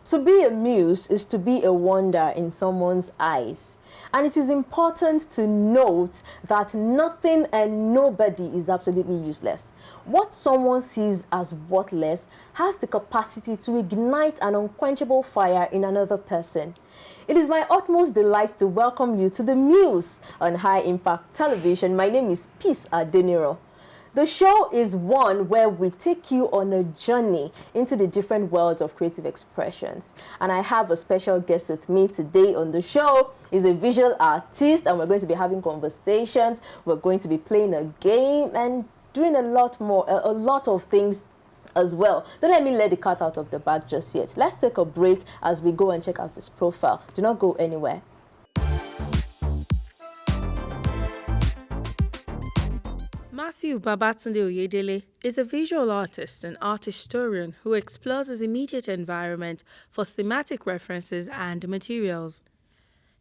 To be a muse is to be a wonder in someone's eyes. And it is important to note that nothing and nobody is absolutely useless. What someone sees as worthless has the capacity to ignite an unquenchable fire in another person. It is my utmost delight to welcome you to the Muse on High Impact Television. My name is Peace Adeniro. The show is one where we take you on a journey into the different worlds of creative expressions. And I have a special guest with me today on the show. He's a visual artist, and we're going to be having conversations. We're going to be playing a game and doing a lot of things as well. Don't let me let the cat out of the bag just yet. Let's take a break as we go and check out his profile. Do not go anywhere. Mathew Oyedele is a visual artist and art historian who explores his immediate environment for thematic references and materials.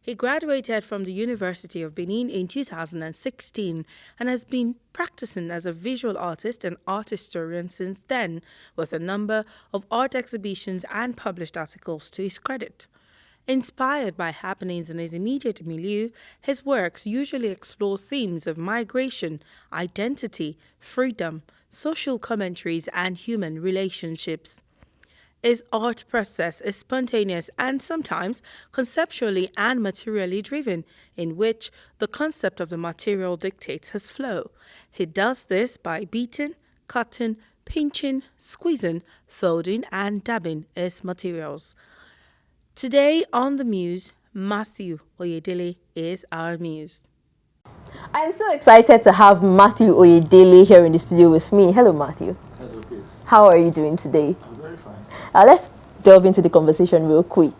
He graduated from the University of Benin in 2016 and has been practicing as a visual artist and art historian since then, with a number of art exhibitions and published articles to his credit. Inspired by happenings in his immediate milieu, his works usually explore themes of migration, identity, freedom, social commentaries, and human relationships. His art process is spontaneous and sometimes conceptually and materially driven, in which the concept of the material dictates his flow. He does this by beating, cutting, pinching, squeezing, folding, and dabbing his materials. Today on The Muse, Mathew Oyedele is our muse. I'm so excited to have Mathew Oyedele here in the studio with me. Hello, Mathew. Hello, Peace. How are you doing today? I'm very fine. Let's delve into the conversation real quick.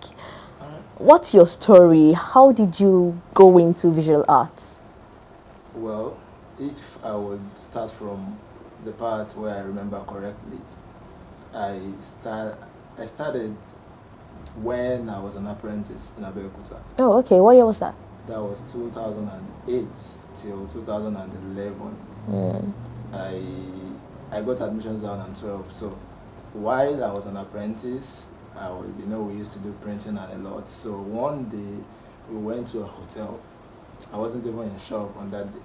What's your story? How did you go into visual arts? Well, if I would start from the part where I remember correctly, I started when I was an apprentice in Abeokuta. Oh, okay. What year was that? That was 2008 till 2011. I got admissions down in 12. So while I was an apprentice, we used to do printing and a lot. So one day we went to a hotel. I wasn't even in shop on that day.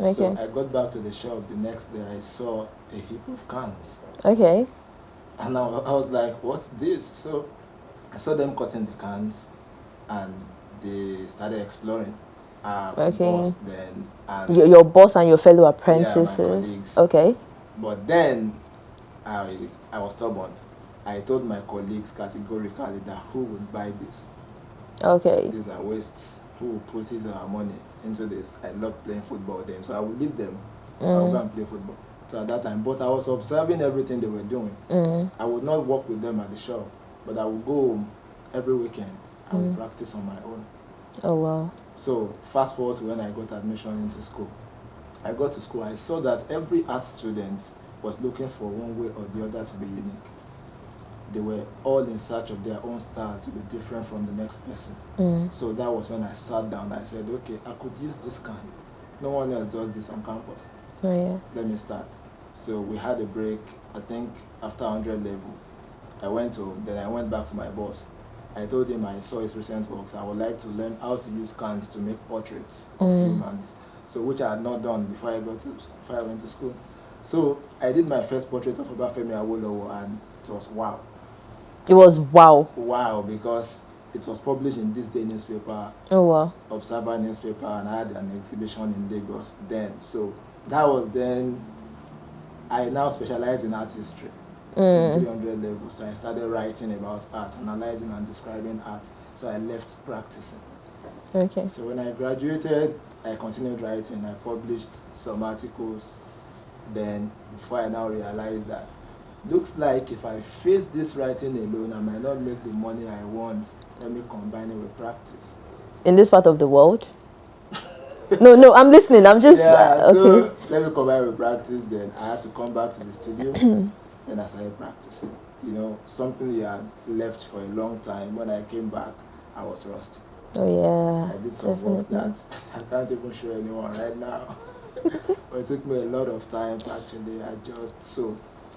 Okay. So I got back to the shop. The next day I saw a heap of cans. Okay. And I was like, what's this? So I saw them cutting the cans, and they started exploring. Okay. Boss then, and Your boss and your fellow apprentices. Yeah, my colleagues. Okay. But then I was stubborn. I told my colleagues categorically that who would buy this? Okay. These are wastes. Who will put his money into this? I loved playing football then, so I would leave them. I would go and play football. So at that time, but I was observing everything they were doing. I would not work with them at the shop, but I would go home every weekend. I would practice on my own. Oh, wow. So fast forward to when I got admission into school. I got to school, I saw that every art student was looking for one way or the other to be unique. They were all in search of their own style to be different from the next person. So that was when I sat down. I said, okay, I could use this can. No one else does this on campus. Oh, yeah. Let me start. So we had a break, I think after 100 level. I went home, then I went back to my boss. I told him I saw his recent works. I would like to learn how to use cans to make portraits of humans. So which I had not done before I went to school. So I did my first portrait of Obafemi Awolowo, and it was wow. It was wow. Wow, because it was published in This Day newspaper. Oh, wow. Observer newspaper, and I had an exhibition in Lagos then. So that was then. I now specialize in art history. 300 level. So I started writing about art, analyzing and describing art. So I left practicing. Okay. So when I graduated, I continued writing. I published some articles. Then before I now realized that looks like if I face this writing alone, I might not make the money I want. Let me combine it with practice. In this part of the world? No, I'm listening. I'm just okay. So let me combine with practice. Then I had to come back to the studio. Then I started practicing. Something you had left for a long time. When I came back, I was rusty. Oh, yeah. I did some works that I can't even show anyone right now. But it took me a lot of time to actually adjust. So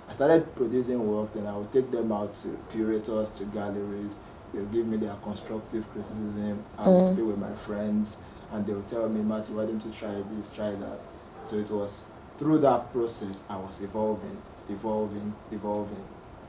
I started producing works, and I would take them out to curators, to galleries. They'll give me their constructive criticism. I would speak with my friends, and they'll tell me, Mathew, why don't you try this, try that? So it was through that process I was evolving.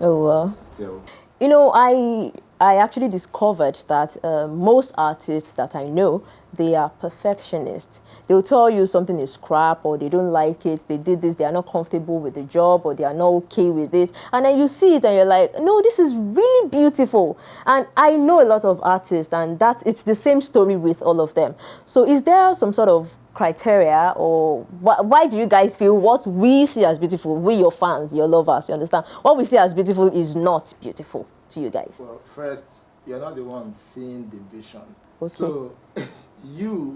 Oh, well. So, You know, I actually discovered that most artists that I know, they are perfectionists. They'll tell you something is crap, or they don't like it, they did this, they are not comfortable with the job, or they are not okay with it. And then you see it and you're like, no, this is really beautiful. And I know a lot of artists, and it's the same story with all of them. So is there some sort of criteria, or why do you guys feel what we see as beautiful, we your fans, your lovers, you understand, what we see as beautiful is not beautiful to you guys? well, first, you're not the one seeing the vision. Okay. So,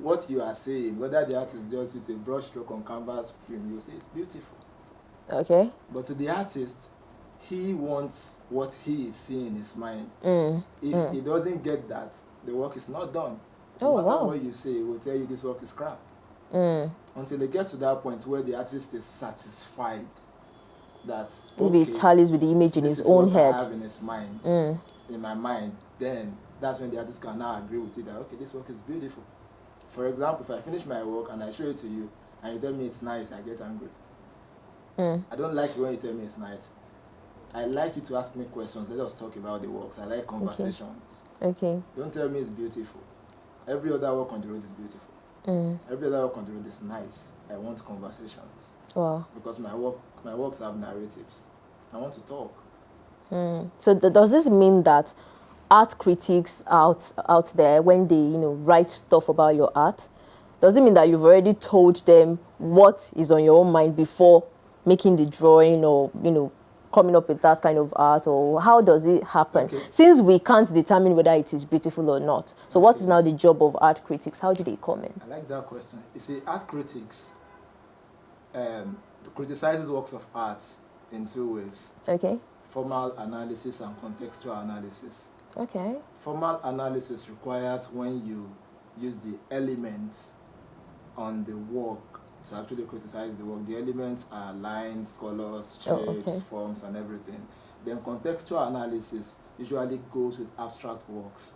what you are saying, whether the artist just with a brush stroke on canvas film, you say it's beautiful. Okay. But to the artist, he wants what he is seeing in his mind. If he doesn't get that, the work is not done. No matter what you say, he will tell you this work is crap. Until they get to that point where the artist is satisfied that maybe it tallies with the image in his own head. I have in his mind, in my mind, then that's when the artist can now agree with you that, okay, this work is beautiful. For example, if I finish my work and I show it to you and you tell me it's nice, I get angry. I don't like it when you tell me it's nice. I like you to ask me questions. Let us talk about the works. I like conversations. Okay. Don't tell me it's beautiful. Every other work on the road is beautiful. Every other work on the road is nice. I want conversations. Wow. Because my works have narratives. I want to talk. So does this mean that art critics out there, when they write stuff about your art, does it mean that you've already told them what is on your own mind before making the drawing, or coming up with that kind of art, or how does it happen? Okay. Since we can't determine whether it is beautiful or not, so what is now the job of art critics? How do they come in? I like that question. You see, art critics criticizes works of art in two ways. Okay. Formal analysis and contextual analysis. Okay. Formal analysis requires when you use the elements on the work to actually criticize the work. The elements are lines, colors, shapes, forms, and everything. Then contextual analysis usually goes with abstract works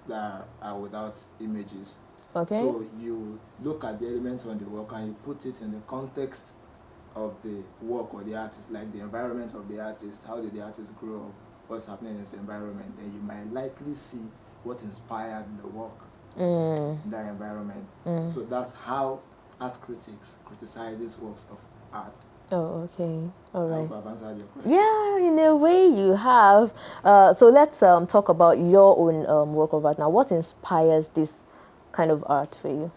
that are without images. Okay. So you look at the elements on the work and you put it in the context of the work or the artist, like the environment of the artist. How did the artist grow up? What's happening in his environment? Then you might likely see what inspired the work in that environment. So that's how art critics criticizes works of art. Oh, okay. All right. I hope I've answered your question. Yeah, in a way you have. So let's talk about your own work of art now. What inspires this kind of art for you?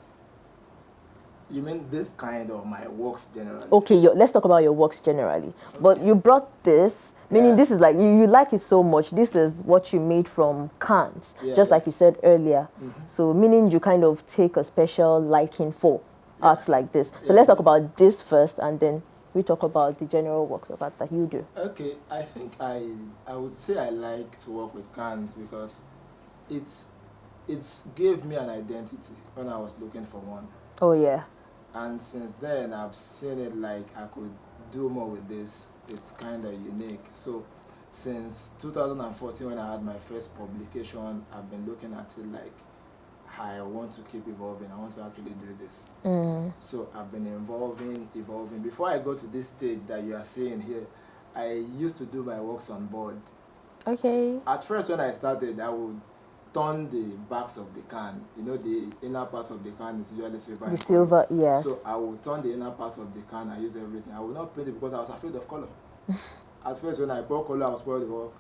You mean this kind of my works generally? Okay, let's talk about your works generally. Okay. But you brought this, meaning this is like, you like it so much. This is what you made from cans, just like you said earlier. So meaning you kind of take a special liking for arts like this. So let's talk about this first, and then we talk about the general works of art that you do. Okay, I think I would say I like to work with cans because it's gave me an identity when I was looking for one. Oh yeah. And since then I've seen it like I could do more with this. It's kind of unique. So since 2014, when I had my first publication, I've been looking at it like I want to keep evolving. I want to actually do this. So I've been evolving. Before I go to this stage that you are seeing here, I used to do my works on board. Okay. At first, when I started, I would turn the backs of the can. The inner part of the can is usually silver. The silver, yes. So I would turn the inner part of the can. I use everything. I would not paint it because I was afraid of color. At first, when I pour color, I was spoil the work.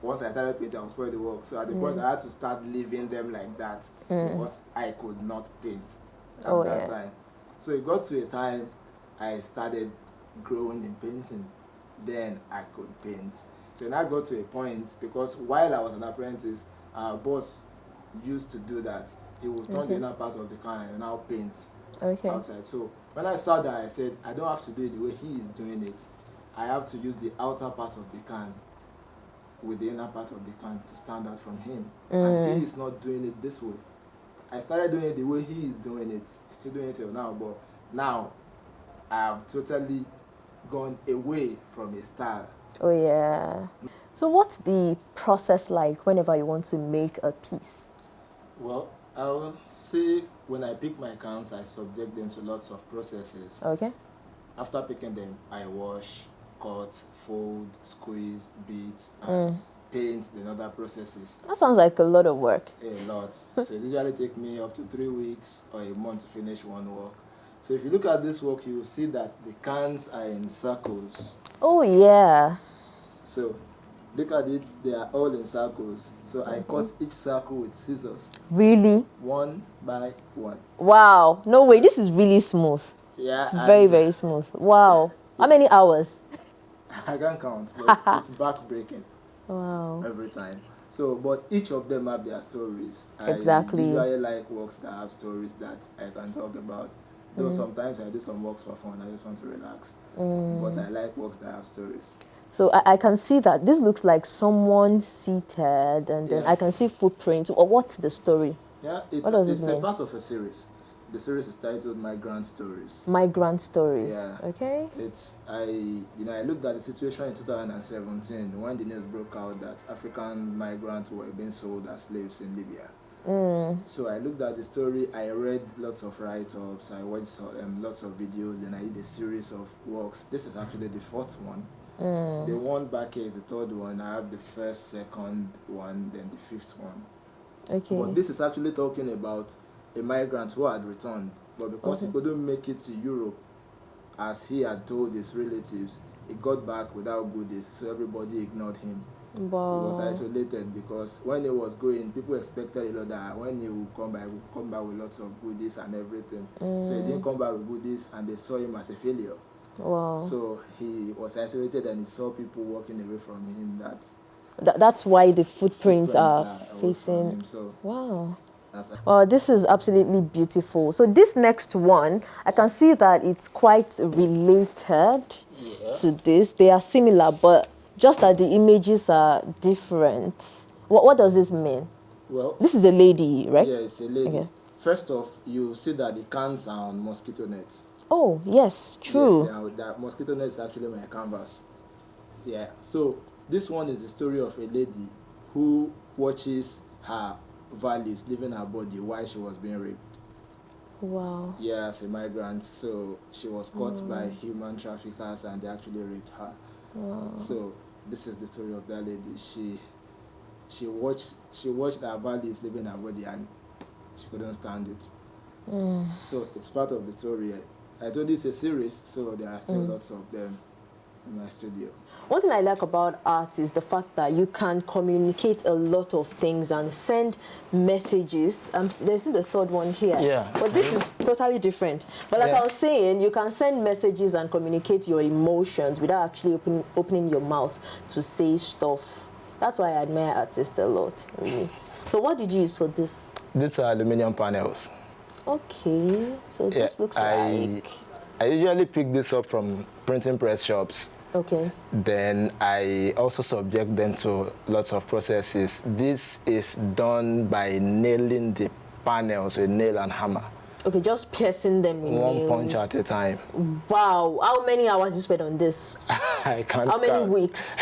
Once I started painting, I was spoil the work. So at the point, I had to start leaving them like that because I could not paint at that time. So it got to a time I started growing in painting. Then I could paint. So then I got to a point, because while I was an apprentice, our boss used to do that. He would turn the inner part of the can and now paint outside. So when I sat there, I said, I don't have to do it the way he is doing it. I have to use the outer part of the can with the inner part of the can to stand out from him. And he is not doing it this way. I started doing it the way he is doing it. Still doing it till now, but now I have totally gone away from his style. Oh, yeah. So what's the process like whenever you want to make a piece? Well, I will say when I pick my cans, I subject them to lots of processes. Okay. After picking them, I wash, cut, fold, squeeze, beat, and paint, then other processes. That sounds like a lot of work. A lot. So it usually takes me up to 3 weeks or a month to finish one work. So if you look at this work, you will see that the cans are in circles. Oh, yeah. So look at it, they are all in circles. So I cut each circle with scissors. Really? One by one. Wow. No way. This is really smooth. Yeah. It's very, very smooth. Wow. How many hours? I can't count, but it's back-breaking. Wow. Every time. So, but each of them have their stories. Exactly. I usually like works that have stories that I can talk about. Though sometimes I do some works for fun, I just want to relax. But I like works that have stories. So I can see that this looks like someone seated, and then I can see footprints. Or what's the story? Yeah, What does this it's mean? a part of a series. The series is titled Migrant Stories. Migrant stories. Yeah. Okay. I looked at the situation in 2017 when the news broke out that African migrants were being sold as slaves in Libya. So I looked at the story, I read lots of write-ups, I watched lots of videos, then I did a series of works. This is actually the fourth one. The one back here is the third one. I have the first, second one, then the fifth one. Okay. But this is actually talking about a migrant who had returned, but because he couldn't make it to Europe, as he had told his relatives, he got back without goodies, so everybody ignored him. Wow. He was isolated because when he was going, people expected a lot that when he would come back with lots of goodies and everything. So he didn't come back with goodies, and they saw him as a failure. Wow. So he was isolated, and he saw people walking away from him. That's why the footprints are away from facing. him. So Wow. that's This is absolutely beautiful. So this next one, I can see that it's quite related to this. They are similar, but just that the images are different. What does this mean? well. This is a lady, right? Yeah, it's a lady. Okay. First off, you see that the cans are on mosquito nets. Oh, yes, true. Yes, the mosquito net is actually my canvas. Yeah. So this one is the story of a lady who watches her values leaving her body while she was being raped. Wow. Yeah, as a migrant. So she was caught by human traffickers, and they actually raped her. Wow. So this is the story of that lady. She watched her values leaving her body, and she couldn't stand it. So it's part of the story. I told you it's a series, so there are still lots of them in my studio. One thing I like about art is the fact that you can communicate a lot of things and send messages. There's still the third one here. Yeah. But this is totally different. But like I was saying, you can send messages and communicate your emotions without actually opening your mouth to say stuff. That's why I admire artists a lot, really. So what did you use for this? These are aluminum panels. Okay. So this looks like... I usually pick this up from printing press shops. Okay. Then I also subject them to lots of processes. This is done by nailing the panels with nail and hammer. Okay, just piercing them in One nails. punch at a time. Wow. How many hours you spent on this? I can't How many count. weeks?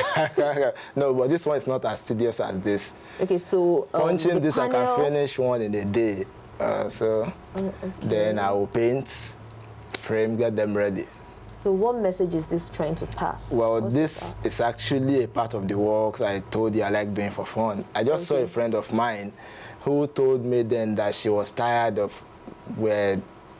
No, but this one is not as tedious as this. Okay, so Punching this, panel... I can finish one in a day. Then I will paint, frame, get them ready. So what message is this trying to pass? Well, this is actually a part of the works I told you I like doing for fun. I just saw a friend of mine who told me then that she was tired of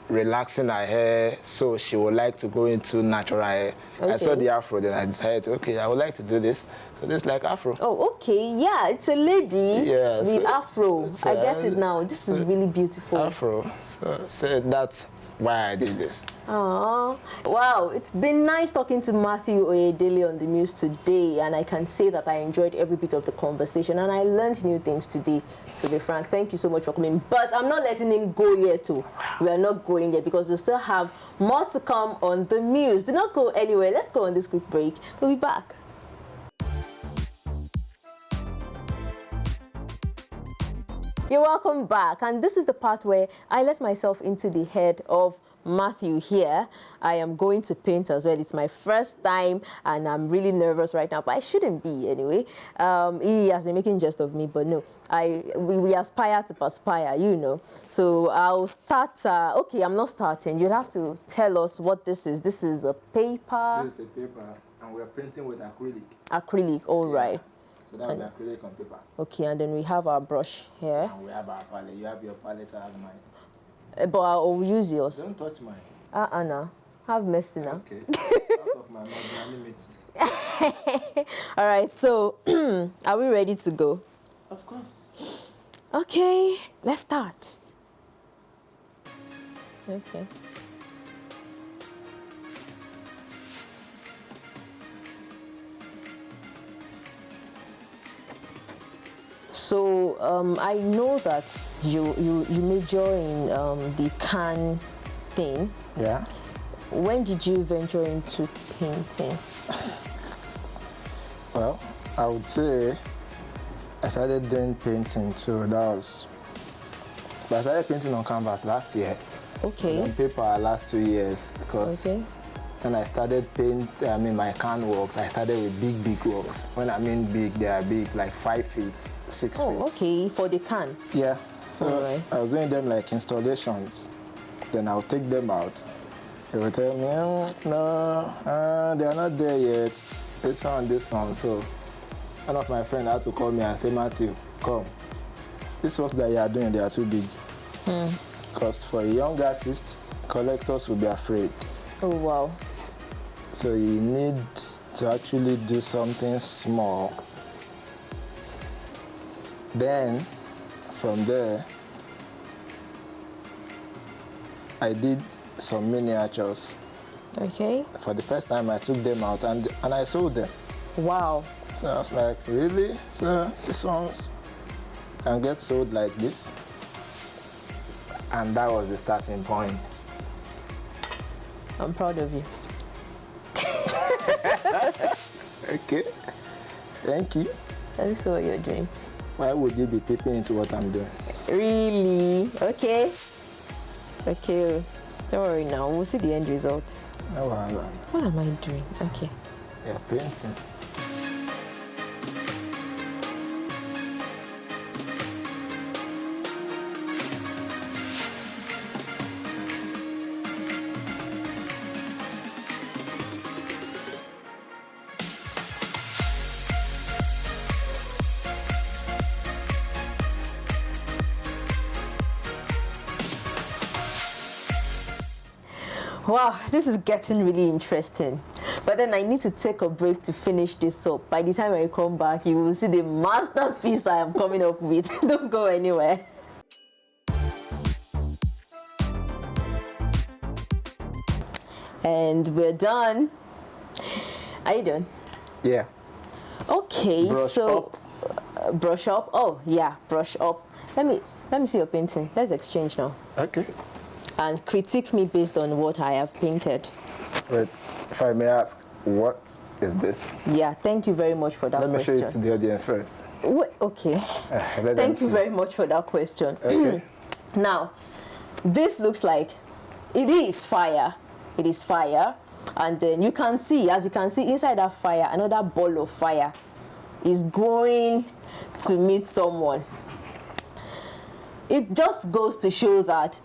relaxing her hair, so she would like to go into natural hair. I saw the afro, then I decided, okay, I would like to do this. So this is like afro. Oh, okay, yeah, it's a lady with afro. So I get it now. This is really beautiful. Afro. So that's why I did this. Aww. Wow, it's been nice talking to Mathew Oyedele on the Muse today, and I can say that I enjoyed every bit of the conversation, and I learned new things today, to be frank. Thank you so much for coming, but I'm not letting him go yet too. We are not going yet because we still have more to come on the Muse. Do not go anywhere. Let's go on this quick break. We'll be back. You're welcome back, and this is the part where I let myself into the head of Mathew here. I am going to paint as well. It's my first time and I'm really nervous right now, but I shouldn't be anyway. He has been making jest of me, but no, we aspire to perspire, you know. So I'll start, okay, I'm not starting. You'll have to tell us what this is. This is a paper. This is a paper and we're painting with acrylic. Acrylic, all right. So that will be acrylic on paper. Okay, and then we have our brush here. And we have our palette. You have your palette, I have mine. But I'll use yours. Don't touch mine. No. Have mercy now. Okay. Out of my magnanimity. All right, so are we ready to go? Of course. Okay, let's start. Okay. So I know that you major in the can thing. Yeah. When did you venture into painting? Well, I would say I started doing painting too. But I started painting on canvas last year. Okay. On paper last 2 years because when I started my can works, I started with big works. When I mean big, they are big, like 5 feet, 6 feet. Oh, okay, for the can. Yeah. So I was doing them like installations. Then I'll take them out. They will tell me, no, they are not there yet. This one. So one of my friends had to call me and say, Mathew, come. This work that you are doing, they are too big. Because for a young artist, collectors will be afraid. Oh, wow. So you need to actually do something small. Then, from there, I did some miniatures. Okay. For the first time, I took them out and I sold them. Wow. So I was like, really? So these ones can get sold like this? And that was the starting point. I'm proud of you. Okay. Thank you. Let me see what you're doing. Why would you be peeping into what I'm doing? Really? Okay. Okay. Don't worry now. We'll see the end result. No, What am I doing? Okay. yeah, painting. Wow, this is getting really interesting. But then I need to take a break to finish this up. By the time I come back, you will see the masterpiece I am coming up with. Don't go anywhere. And we're done. Are you done? Yeah. Okay, Brush so brush up. Oh yeah, brush up. Let me see your painting. Let's exchange now. Okay. And critique me based on what I have painted. Wait, if I may ask, what is this? Yeah, thank you very much for that question. Let me show it to the audience first. Wait, okay. Thank you very much for that question. Okay. Now, this looks like it is fire. It is fire. And then you can see, as you can see inside that fire, another ball of fire is going to meet someone. It just goes to show that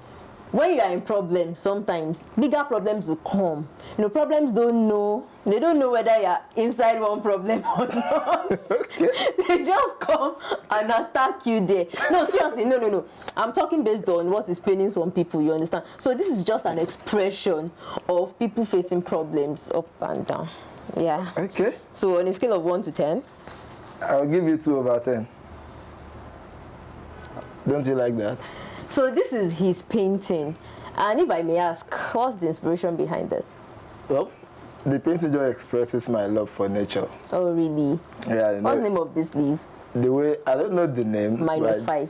when you are in problems, sometimes bigger problems will come. You know, problems don't know whether you are inside one problem or not. Okay. They just come and attack you there. No, seriously, no. I'm talking based on what is paining some people, you understand? So this is just an expression of people facing problems up and down. Yeah. Okay. So on a scale of 1 to 10? I'll give you 2 over 10. Don't you like that? So this is his painting. And if I may ask, what's the inspiration behind this? Well, the painting just expresses my love for nature. Oh, really? Yeah. What's the name of this leaf? The way, I don't know the name. -5.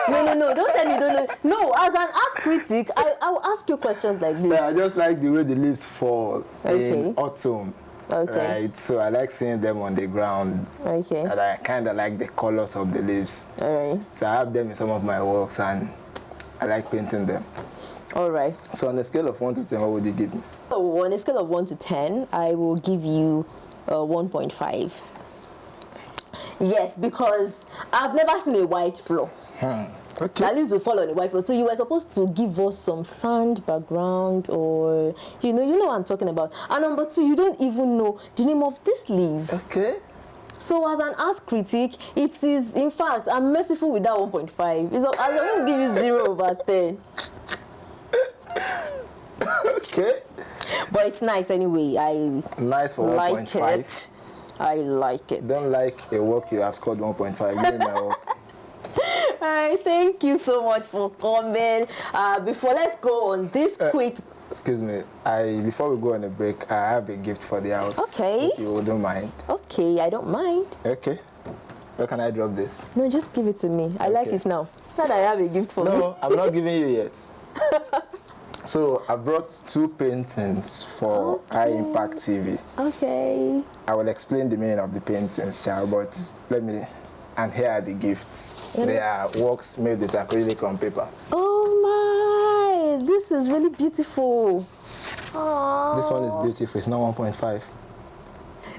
No, don't tell me you don't know. No, as an art critic, I will ask you questions like this. Yeah, I just like the way the leaves fall in autumn. Okay. Right, so I like seeing them on the ground. Okay. And I kind of like the colors of the leaves. All right. So I have them in some of my works, and I like painting them. All right. So on a scale of 1 to 10, what would you give me? So on a scale of 1 to 10, I will give you 1.5. Yes, because I've never seen a white floor. Okay. That leaves will fall on a white floor. So you were supposed to give us some sand background, or you know what I'm talking about. And number 2, you don't even know the name of this leaf. Okay. So as an art critic, it is, in fact, I'm merciful with that 1.5. I'm supposed to give you 0 over 10. Okay. But it's nice anyway. Nice for like 1.5. it. I like it. Don't like a work you have scored 1.5. Give me my work. All right, thank you so much for coming. Before, let's go on this quick. Excuse me. Before we go on a break, I have a gift for the house. Okay. If you don't mind. Okay, I don't mind. Okay. Where can I drop this? No, just give it to me. I like it now. Not that I have a gift for me. No, I'm not giving you yet. So I brought 2 paintings for ImpactTV. Okay. I will explain the meaning of the paintings, but and here are the gifts. They are works made with acrylic on paper. Oh my, this is really beautiful. Aww. This one is beautiful, it's not 1.5.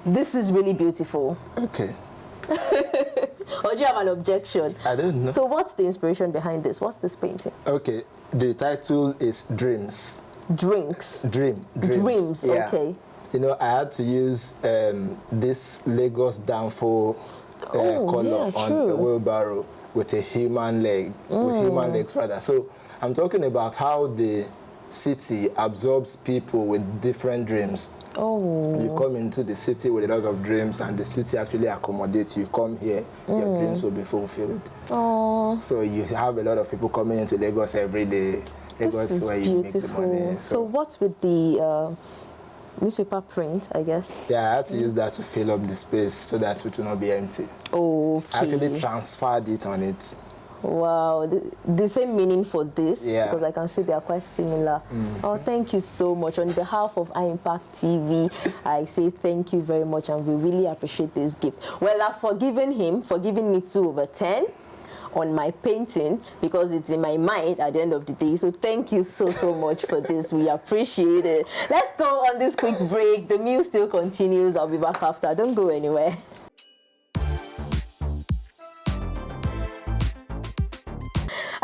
This is really beautiful. Okay. Or do you have an objection? I don't know. So what's the inspiration behind this? What's this painting? Okay, the title is Dreams. Drinks. Dreams. Yeah. Okay. You know, I had to use this Lagos downfall color on a wheelbarrow with a human leg, with human legs rather. So I'm talking about how the city absorbs people with different dreams. Oh. You come into the city with a lot of dreams, and the city actually accommodates you. Come here, your dreams will be fulfilled. Oh. So you have a lot of people coming into Lagos every day. Lagos This is where you beautiful. make the money. So what's with the newspaper print, I guess? Yeah, I had to use that to fill up the space so that it will not be empty. Okay. I actually transferred it on it. Wow, the same meaning for this, because I can see they are quite similar. Oh, thank you so much. On behalf of ImpactTV, I say thank you very much, and we really appreciate this gift. Well, I've forgiven him for giving me 2 over 10 on my painting, because it's in my mind at the end of the day. So thank you so much for this. We appreciate it. Let's go on this quick break. The Muse still continues. I'll be back after. Don't go anywhere.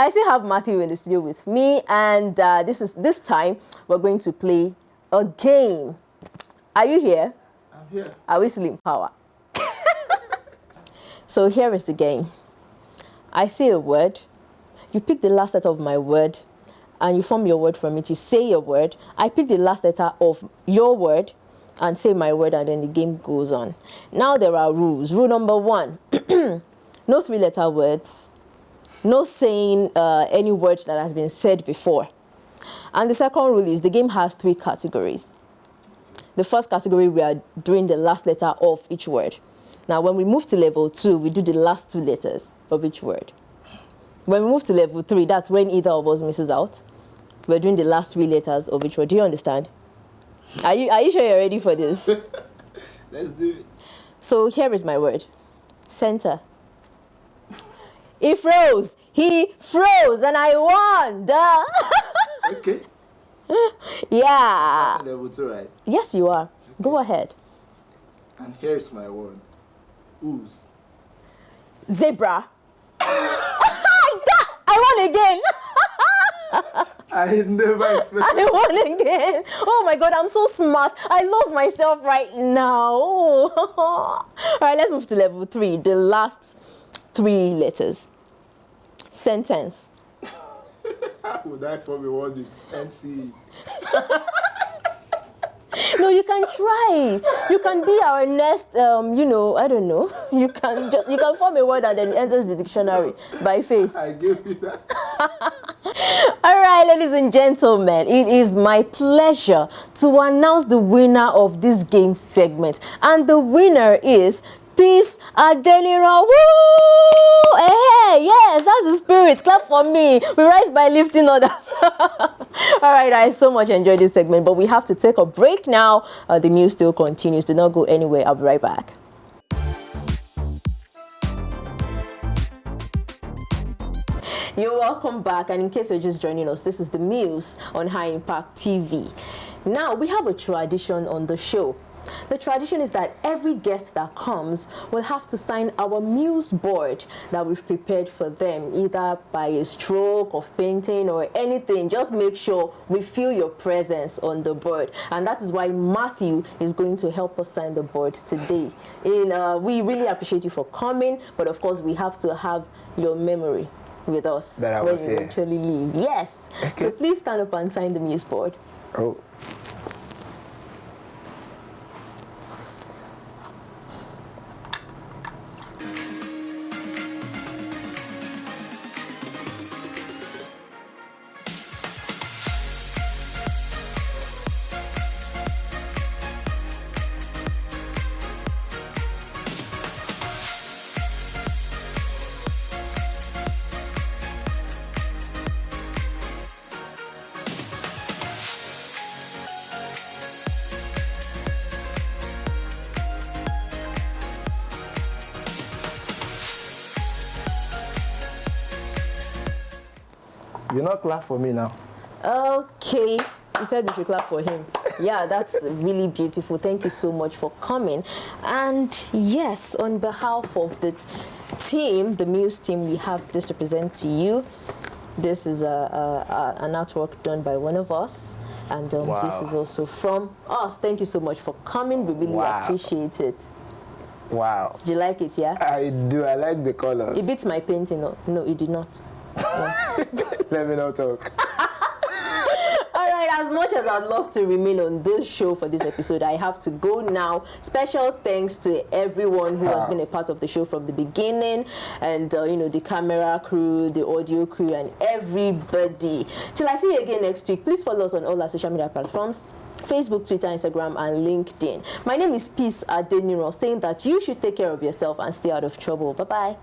I still have Mathew in the studio with me, and this time we're going to play a game. Are you here? I'm here. Are we still in power? So here is the game. I say a word, you pick the last letter of my word, and you form your word from it. You say your word, I pick the last letter of your word and say my word, and then the game goes on. Now there are rules. Rule number 1, no 3-letter words. No saying any word that has been said before. And the second rule is the game has 3 categories. The first category, we are doing the last letter of each word. Now, when we move to level 2, we do the last 2 letters of each word. When we move to level 3, that's when either of us misses out. We're doing the last 3 letters of each word. Do you understand? Are you sure you're ready for this? Let's do it. So here is my word. Center. He froze, and I won. Duh. Okay. Yeah. Level 2, right? Yes, you are. Okay. Go ahead. And here's my word. Ooze. Zebra. I won again. I never expected. I won again. Oh my God, I'm so smart. I love myself right now. All right, let's move to level 3. The last 3 letters. Sentence. How would I form a word with NC? No, you can try. You can be our next, I don't know. You can form a word and then it enters the dictionary by faith. I gave you that. All right, ladies and gentlemen, it is my pleasure to announce the winner of this game segment. And the winner is Peace Adeniro. Woo! Hey, yes, that's the spirit. Clap for me. We rise by lifting others. All right, I so much enjoyed this segment, but we have to take a break now. The Muse still continues. Do not go anywhere. I'll be right back. You're welcome back, and in case you're just joining us, this is the Muse on High Impact TV. Now, we have a tradition on the show. The tradition is that every guest that comes will have to sign our Muse board that we've prepared for them, either by a stroke of painting or anything. Just make sure we feel your presence on the board. And that is why Mathew is going to help us sign the board today. We really appreciate you for coming, but of course we have to have your memory with us that when you eventually leave. Yes. Okay. So please stand up and sign the Muse board. Oh. You're not clap for me now. Okay. You said we should clap for him. Yeah, that's really beautiful. Thank you so much for coming. And yes, on behalf of the team, the Muse team, we have this to present to you. This is an artwork done by one of us. And wow. This is also from us. Thank you so much for coming. We really wow. appreciate it. Wow. Do you like it, yeah? I do. I like the colors. It beats my painting. No, it did not. No. Let me not talk. All right, as much as I'd love to remain on this show for this episode, I have to go now. Special thanks to everyone who has been a part of the show from the beginning, and the camera crew, the audio crew, and everybody. Till I see you again next week, please follow us on all our social media platforms: Facebook, Twitter, Instagram, and LinkedIn. My name is Peace Adeniro, saying that you should take care of yourself and stay out of trouble. Bye-bye.